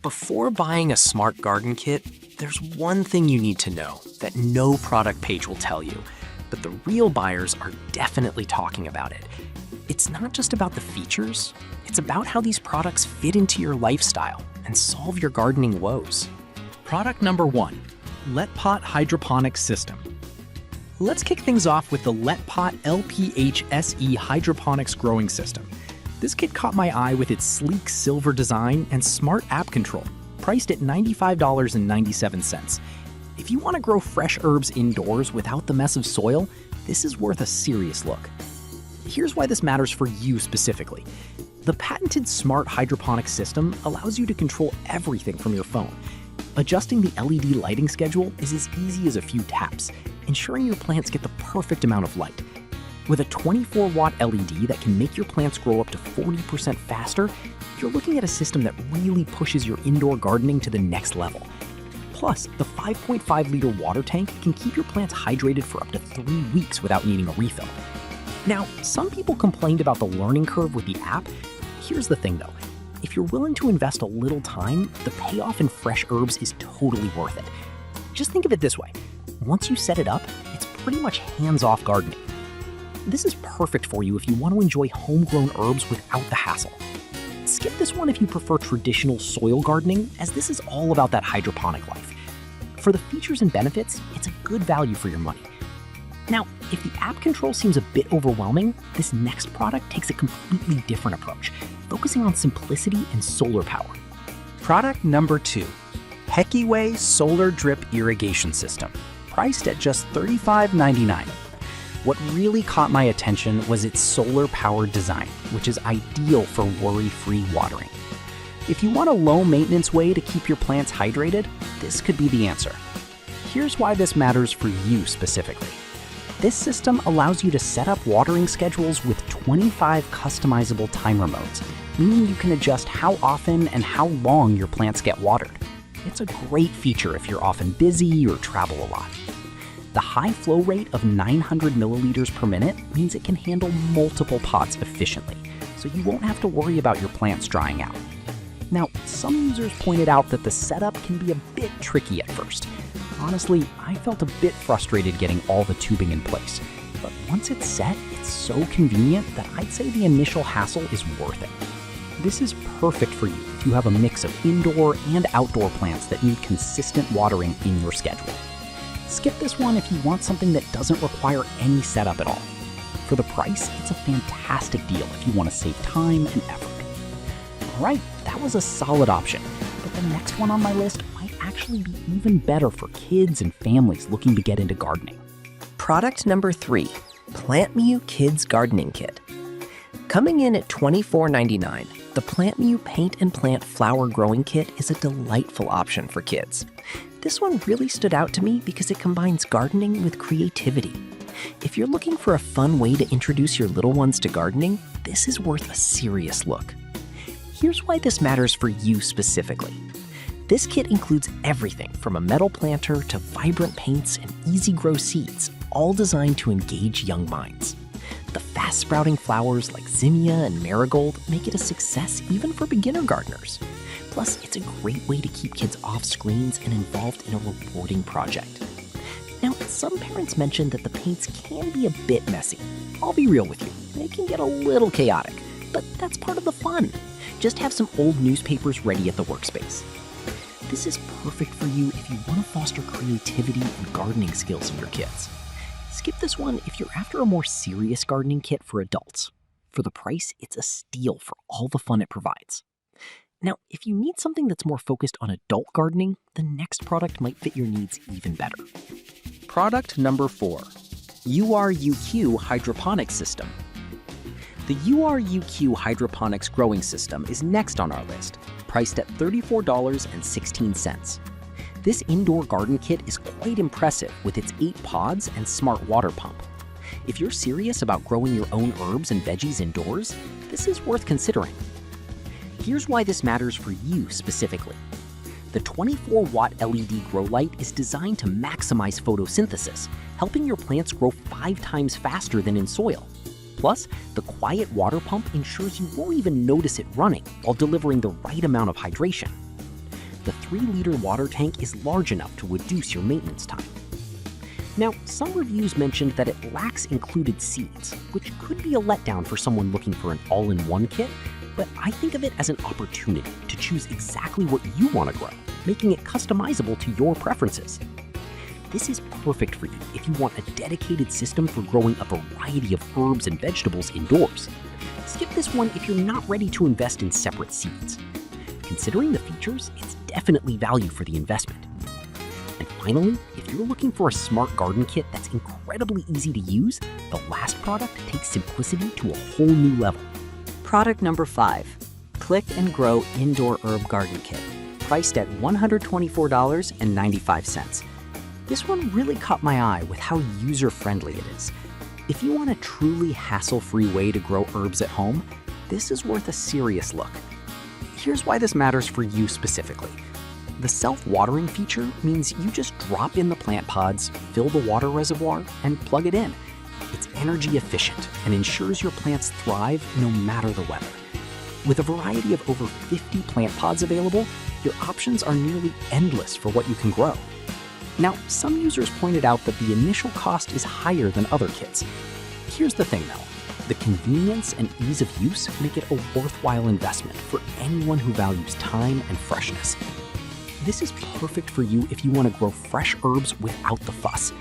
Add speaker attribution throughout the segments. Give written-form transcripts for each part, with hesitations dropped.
Speaker 1: Before buying a smart garden kit, there's one thing you need to know that no product page will tell you, but the real buyers are definitely talking about it. It's not just about the features, it's about how these products fit into your lifestyle and solve your gardening woes.
Speaker 2: Product number 1, Let Pot Hydroponics System. Let's kick things off with the Let Pot LPHSE Hydroponics Growing System. This kit caught my eye with its sleek silver design and smart app control, priced at $95.97. If you want to grow fresh herbs indoors without the mess of soil, this is worth a serious look. Here's why this matters for you specifically. The patented smart hydroponics system allows you to control everything from your phone. Adjusting the LED lighting schedule is as easy as a few taps, ensuring your plants get the perfect amount of light. With a 24-watt LED that can make your plants grow up to 40% faster, you're looking at a system that really pushes your indoor gardening to the next level. Plus, the 5.5-liter water tank can keep your plants hydrated for up to 3 weeks without needing a refill. Now, some people complained about the learning curve with the app. Here's the thing though, if you're willing to invest a little time, the payoff in fresh herbs is totally worth it. Just think of it this way, once you set it up, it's pretty much hands-off gardening. This is perfect for you if you want to enjoy homegrown herbs without the hassle. Skip this one if you prefer traditional soil gardening, as this is all about that hydroponic life. For the features and benefits, it's a good value for your money. Now, if the app control seems a bit overwhelming, this next product takes a completely different approach, focusing on simplicity and solar power.
Speaker 3: Product number 2, Hekiway Solar Drip Irrigation System, priced at just $35.99. What really caught my attention was its solar-powered design, which is ideal for worry-free watering. If you want a low-maintenance way to keep your plants hydrated, this could be the answer. Here's why this matters for you specifically. This system allows you to set up watering schedules with 25 customizable timer modes, meaning you can adjust how often and how long your plants get watered. It's a great feature if you're often busy or travel a lot. The high flow rate of 900 milliliters per minute means it can handle multiple pots efficiently, so you won't have to worry about your plants drying out. Now, some users pointed out that the setup can be a bit tricky at first. Honestly, I felt a bit frustrated getting all the tubing in place, but once it's set, it's so convenient that I'd say the initial hassle is worth it. This is perfect for you if you have a mix of indoor and outdoor plants that need consistent watering in your schedule. Skip this one if you want something that doesn't require any setup at all. For the price, it's a fantastic deal if you want to save time and effort. Alright, that was a solid option, but the next one on my list might actually be even better for kids and families looking to get into gardening.
Speaker 1: Product number 3, PlantMew Kids Gardening Kit. Coming in at $24.99, the PlantMew Paint and Plant Flower Growing Kit is a delightful option for kids. This one really stood out to me because it combines gardening with creativity. If you're looking for a fun way to introduce your little ones to gardening, this is worth a serious look. Here's why this matters for you specifically. This kit includes everything from a metal planter to vibrant paints and easy-grow seeds, all designed to engage young minds. The fast-sprouting flowers like zinnia and marigold make it a success even for beginner gardeners. Plus, it's a great way to keep kids off screens and involved in a rewarding project. Now, some parents mentioned that the paints can be a bit messy. I'll be real with you, they can get a little chaotic, but that's part of the fun. Just have some old newspapers ready at the workspace. This is perfect for you if you want to foster creativity and gardening skills in your kids. Skip this one if you're after a more serious gardening kit for adults. For the price, it's a steal for all the fun it provides. Now, if you need something that's more focused on adult gardening, the next product might fit your needs even better.
Speaker 3: Product number 4, URUQ Hydroponics System. The URUQ Hydroponics Growing System is next on our list, priced at $34.16. This indoor garden kit is quite impressive with its 8 pods and smart water pump. If you're serious about growing your own herbs and veggies indoors, this is worth considering. Here's why this matters for you specifically. The 24-watt LED grow light is designed to maximize photosynthesis, helping your plants grow 5 times faster than in soil. Plus, the quiet water pump ensures you won't even notice it running while delivering the right amount of hydration. the 3-liter water tank is large enough to reduce your maintenance time. Now, some reviews mentioned that it lacks included seeds, which could be a letdown for someone looking for an all-in-one kit, but I think of it as an opportunity to choose exactly what you want to grow, making it customizable to your preferences. This is perfect for you if you want a dedicated system for growing a variety of herbs and vegetables indoors. Skip this one if you're not ready to invest in separate seeds. Considering the features, it's definitely value for the investment. And finally, if you're looking for a smart garden kit that's incredibly easy to use, the last product takes simplicity to a whole new level.
Speaker 4: Product number 5, Click and Grow Indoor Herb Garden Kit, priced at $124.95. This one really caught my eye with how user-friendly it is. If you want a truly hassle-free way to grow herbs at home, this is worth a serious look. Here's why this matters for you specifically. The self-watering feature means you just drop in the plant pods, fill the water reservoir, and plug it in. It's energy efficient and ensures your plants thrive no matter the weather. With a variety of over 50 plant pods available, your options are nearly endless for what you can grow. Now, some users pointed out that the initial cost is higher than other kits. Here's the thing though, the convenience and ease of use make it a worthwhile investment for anyone who values time and freshness. This is perfect for you if you want to grow fresh herbs without the fuss.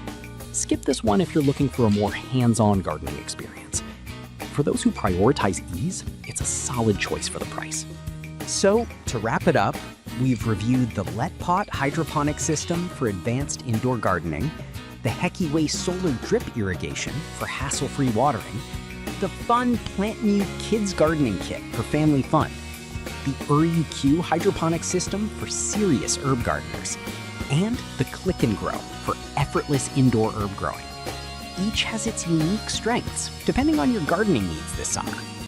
Speaker 4: Skip this one if you're looking for a more hands-on gardening experience. For those who prioritize ease, it's a solid choice for the price.
Speaker 2: So, to wrap it up, we've reviewed the Let Pot hydroponic system for advanced indoor gardening, the Heckiway solar drip irrigation for hassle-free watering, the fun PlantMu Kids Gardening Kit for family fun, the EQ hydroponic system for serious herb gardeners, and the Click and Grow for effortless indoor herb growing. Each has its unique strengths, depending on your gardening needs this summer.